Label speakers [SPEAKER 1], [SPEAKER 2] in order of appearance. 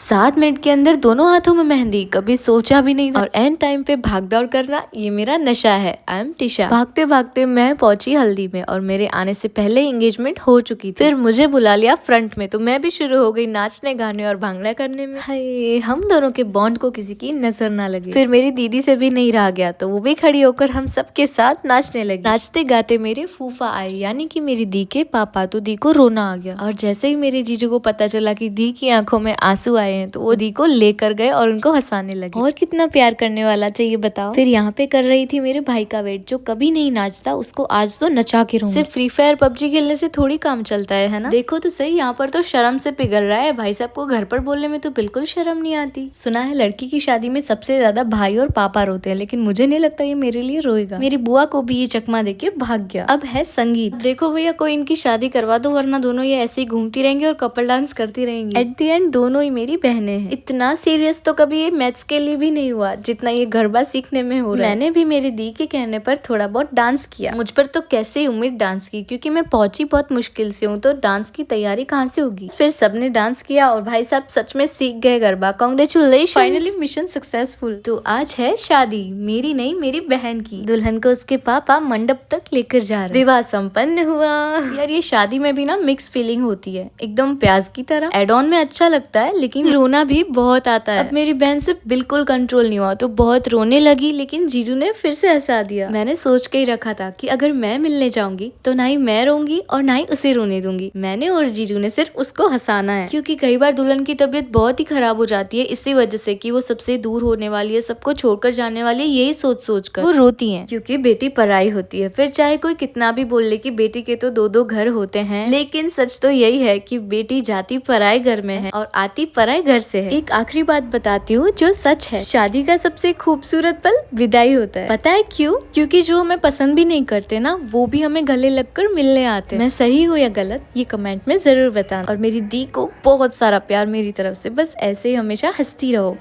[SPEAKER 1] 7 minute के अंदर दोनों हाथों में मेहंदी, कभी सोचा भी नहीं था। और एंड टाइम पे भाग दौड़ करना ये मेरा नशा है। I am Tisha. भागते भागते मैं पहुंची हल्दी में और मेरे आने से पहले एंगेजमेंट हो चुकी थी। फिर मुझे बुला लिया फ्रंट में, तो मैं भी शुरू हो गई नाचने गाने और भांगड़ा करने में। हाय, हम दोनों के बॉन्ड को किसी की नजर ना लगे। फिर मेरी दीदी से भी नहीं रहा गया, तो वो भी खड़ी होकर हम सबके साथ नाचने लगी। नाचते गाते मेरे फूफा आए, यानी कि मेरी दी के पापा। तो दी को रोना आ गया और जैसे ही मेरे जीजू को पता चला कि दी की आंखों में आंसू आए हैं, तो वो दी को लेकर गए और उनको हंसाने लगे। और कितना प्यार करने वाला चाहिए बताओ। फिर यहाँ पे कर रही थी मेरे भाई का वेट, जो कभी नहीं नाचता, उसको आज तो नचा के रहूंगी। सिर्फ फ्री फायर पबजी खेलने से थोड़ी काम चलता है ना। देखो तो सही, यहाँ पर तो शर्म से पिघल रहा है। भाई साहब को घर पर बोलने में तो बिल्कुल शर्म नहीं आती। सुना है लड़की की शादी में सबसे ज्यादा भाई और पापा रोते हैं, लेकिन मुझे नहीं लगता ये मेरे लिए रोएगा। मेरी बुआ को भी ये चकमा देके भाग गया। अब है संगीत। देखो भैया, कोई इनकी शादी करवा दो, वरना दोनों ये ऐसे ही घूमती रहेंगी और कपल डांस करती रहेंगी। एट द एंड दोनों ही मेरी बहनें हैं। इतना सीरियस तो कभी ये मैथ्स के लिए भी नहीं हुआ जितना ये गरबा सीखने में हो रहा है। मैंने भी मेरी दी के कहने पर थोड़ा बहुत डांस किया। मुझ पर तो कैसे उम्मीद डांस की, क्योंकि मैं पहुंची बहुत मुश्किल से हूँ, तो डांस की तैयारी कहाँ से होगी। फिर सबने डांस किया और भाई साहब सच में सीख गए garba. Congratulation, finally mission successful. तो आज है शादी, मेरी नहीं मेरी बहन की। दुल्हन को उसके पापा मंडप तक लेकर जा रहे। विवाह संपन्न हुआ। यार ये शादी में भी ना मिक्स फीलिंग होती है, एकदम प्याज की तरह। एड ऑन में अच्छा लगता है, लेकिन रोना भी बहुत आता है। अब मेरी बहन से बिल्कुल कंट्रोल नहीं हुआ, तो बहुत रोने लगी, लेकिन जीजू ने फिर से हंसा दिया। मैंने सोच के ही रखा था कि अगर मैं मिलने जाऊंगी तो ना ही मैं रोऊंगी और ना ही उसे रोने दूंगी। मैंने और जीजू ने सिर्फ उसको हंसाना है, क्योंकि कई बार दुल्हन की तबीयत बहुत ही खराब हो जाती है इसी वजह से कि वो सबसे दूर होने वाली है, सबको छोड़कर जाने वाली है। यही सोच सोच कर वो रोती है, क्योंकि बेटी पराई होती है। फिर चाहे कोई कितना भी बोल ले कि बेटी के तो दो दो घर होते हैं, लेकिन सच तो यही है कि बेटी जाती पराए घर में है और आती पराए घर से है। एक आखिरी बात बताती हूँ जो सच है, शादी का सबसे खूबसूरत पल विदाई होता है। पता है क्यों? क्योंकि जो हमें पसंद भी नहीं करते ना, वो भी हमें गले लगकर मिलने आते हैं। मैं सही हूँ या गलत, ये कमेंट में जरूर बताना। और मेरी दी को बहुत सारा प्यार मेरी तरफ से। बस ऐसे ही हमेशा हंसती रहो।